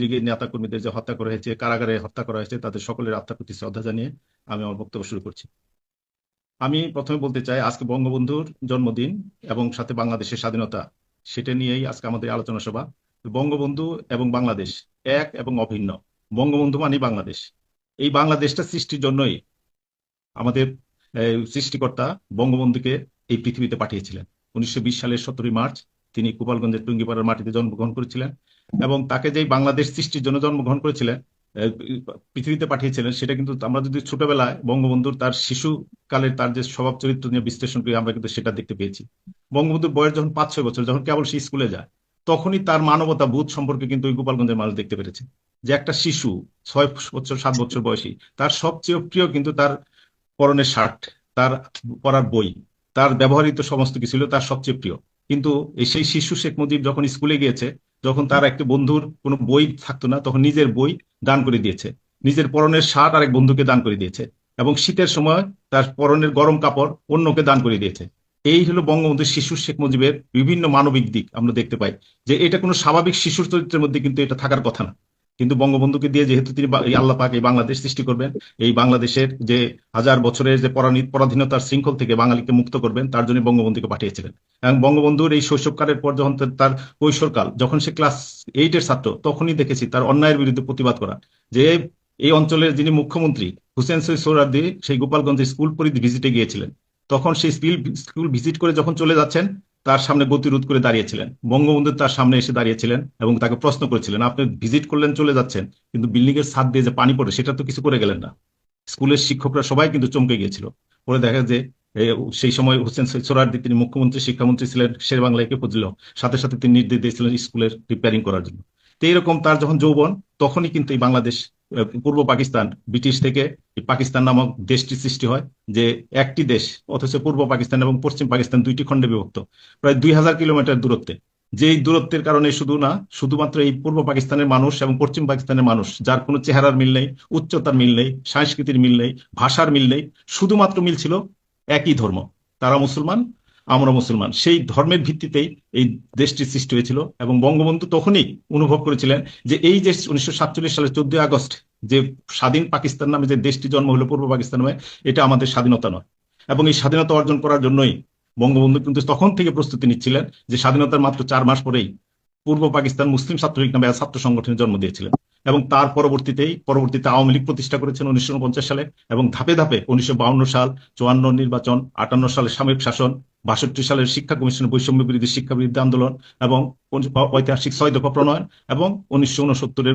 লীগের নেতা কর্মীদের যে হত্যা করা হয়েছে, কারাগারে হত্যা করা হয়েছে, তাদের সকলের আত্মার প্রতি শ্রদ্ধা জানিয়ে আমি আমার বক্তব্য শুরু করছি। আমি প্রথমে বলতে চাই, আজকে বঙ্গবন্ধুর জন্মদিন এবং সাথে বাংলাদেশের স্বাধীনতা, সেটা নিয়েই আজকে আমাদের আলোচনা সভা। বঙ্গবন্ধু এবং বাংলাদেশ এক এবং অভিন্ন। বঙ্গবন্ধু মানে বাংলাদেশ। এই বাংলাদেশটা সৃষ্টির জন্যই আমাদের সৃষ্টিকর্তা বঙ্গবন্ধুকে এই পৃথিবীতে পাঠিয়েছিলেন। 1920 সালের 17 মার্চ তিনি গোপালগঞ্জের টুঙ্গিপাড়ার মাটিতে জন্মগ্রহণ করেছিলেন, এবং তাকে যেই বাংলাদেশ সৃষ্টির জন্য জন্মগ্রহণ করেছিলেন, আহ, পৃথিবীতে পাঠিয়েছিলেন, সেটা কিন্তু আমরা যদি ছোটবেলায় বঙ্গবন্ধুর তার শিশুকালের তার যে স্বভাব চরিত্র নিয়ে বিশ্লেষণ করি, আমরা কিন্তু সেটা দেখতে পেয়েছি। বঙ্গবন্ধুর বয়স যখন 5-6 বছর, যখন কেবল সে স্কুলে যায়, তখনই তার মানবতা বোধ সম্পর্কে কিন্তু ওই গোপালগঞ্জের মানুষ দেখতে পেরেছে। যে একটা শিশু 6 বছর 7 বছর বয়সী, তার সবচেয়ে প্রিয় কিন্তু তার পরনের শার্ট, তার পড়ার বই, তার ব্যবহৃত সমস্ত কিছু ছিল তার সবচেয়ে প্রিয়। কিন্তু এই সেই শিশু শেখ মুজিব যখন স্কুলে গিয়েছে, যখন তার একটা বন্ধুর কোনো বই থাকতো না, তখন নিজের বই দান করে দিয়েছে, নিজের পরনের শার্ট আরেক বন্ধুকে দান করে দিয়েছে, এবং শীতের সময় তার পরনের গরম কাপড় অন্যকে দান করে দিয়েছে। এই হলো বঙ্গবন্ধু শিশু শেখ মুজিবের বিভিন্ন মানবিক দিক আমরা দেখতে পাই। যে এটা কোনো স্বাভাবিক শিশুর চরিত্রের মধ্যে কিন্তু এটা থাকার কথা না। কিন্তু বঙ্গবন্ধুকে দিয়ে যেহেতু তিনি এই আল্লাহ পাক এই বাংলাদেশ সৃষ্টি করবেন, এই বাংলাদেশের যে হাজার বছরের যে পরাধীনতার শৃঙ্খল থেকে বাঙালিকে মুক্ত করবেন, তার জন্য বঙ্গবন্ধুকে পাঠিয়েছিলেন। এবং বঙ্গবন্ধুর এই শৈশবকালের পর যখন তার কৈশোরকাল, যখন সে ক্লাস 8-এর ছাত্র, তখনই দেখেছি তার অন্যায়ের বিরুদ্ধে প্রতিবাদ করা। যে এই অঞ্চলের যিনি মুখ্যমন্ত্রী হুসেন সৈয়দ সোহরাওয়ার্দী সেই গোপালগঞ্জে স্কুল পরিধি ভিজিটে গিয়েছিলেন, তখন সেই স্কুল ভিজিট করে যখন চলে যাচ্ছেন, তার সামনে গতিরোধ করে দাঁড়িয়েছিলেন বঙ্গবন্ধু, তার সামনে এসে দাঁড়িয়েছিলেন এবং তাকে প্রশ্ন করেছিলেন, আপনি ভিজিট করলেন চলে যাচ্ছেন, কিন্তু বিল্ডিং এর ছাদ দিয়ে যে পানি পড়ে সেটা তো কিছু করে গেলেন না। স্কুলের শিক্ষকরা সবাই কিন্তু চমকে গিয়েছিল। পরে দেখা যে এ, সেই সময় হোসেন সোহরাওয়ার্দী তিনি মুখ্যমন্ত্রী, শিক্ষামন্ত্রী ছিলেন, শের বাংলাকে বুঝল, সাথে সাথে তিনি নির্দেশ দিয়েছিলেন স্কুলের রিপেয়ারিং করার জন্য। তো এইরকম তার যখন যৌবন, তখনই কিন্তু এই বাংলাদেশ, পূর্ব পাকিস্তান, ব্রিটিশ থেকে এই পাকিস্তান নামক দেশটি সৃষ্টি হয়। যে একটি দেশ, অথচ পূর্ব পাকিস্তান এবং পশ্চিম পাকিস্তান দুইটি খণ্ডে বিভক্ত, প্রায় 2000 কিলোমিটার দূরত্বে। যেই দূরত্বের কারণে শুধু না, শুধুমাত্র এই পূর্ব পাকিস্তানের মানুষ এবং পশ্চিম পাকিস্তানের মানুষ, যার কোনো চেহারার মিল নেই, উচ্চতার মিল নেই, সংস্কৃতির মিল নেই, ভাষার মিল নেই, শুধুমাত্র মিল ছিল একই ধর্ম। তারা মুসলমান, আমরা মুসলমান। সেই ধর্মের ভিত্তিতেই এই দেশটির সৃষ্টি হয়েছিল, এবং বঙ্গবন্ধু তখনই অনুভব করেছিলেন যে এই যে 1947 সালের 14 আগস্ট যে স্বাধীন পাকিস্তান নামে যে দেশটি জন্ম হলো পূর্ব পাকিস্তান নামে, এটা আমাদের স্বাধীনতা নয়। এবং এই স্বাধীনতা অর্জন করার জন্যই বঙ্গবন্ধু কিন্তু তখন থেকে প্রস্তুতি নিচ্ছিলেন, যে স্বাধীনতার মাত্র 4 মাস পরেই পূর্ব পাকিস্তান মুসলিম ছাত্রলীগ নামে এক ছাত্র সংগঠনের জন্ম দিয়েছিলেন। এবং তার পরবর্তীতে আওয়ামী লীগ প্রতিষ্ঠা করেছেন 1949 সালে, এবং ধাপে ধাপে 1952 সাল, 54 নির্বাচন, 58 সালের সামরিক শাসন, 62 সালের শিক্ষা কমিশনের বৈষম্য বিরোধী শিক্ষা বিরোধী আন্দোলন, এবং ঐতিহাসিক 6 দফা প্রণয়ন, এবং 1969-এর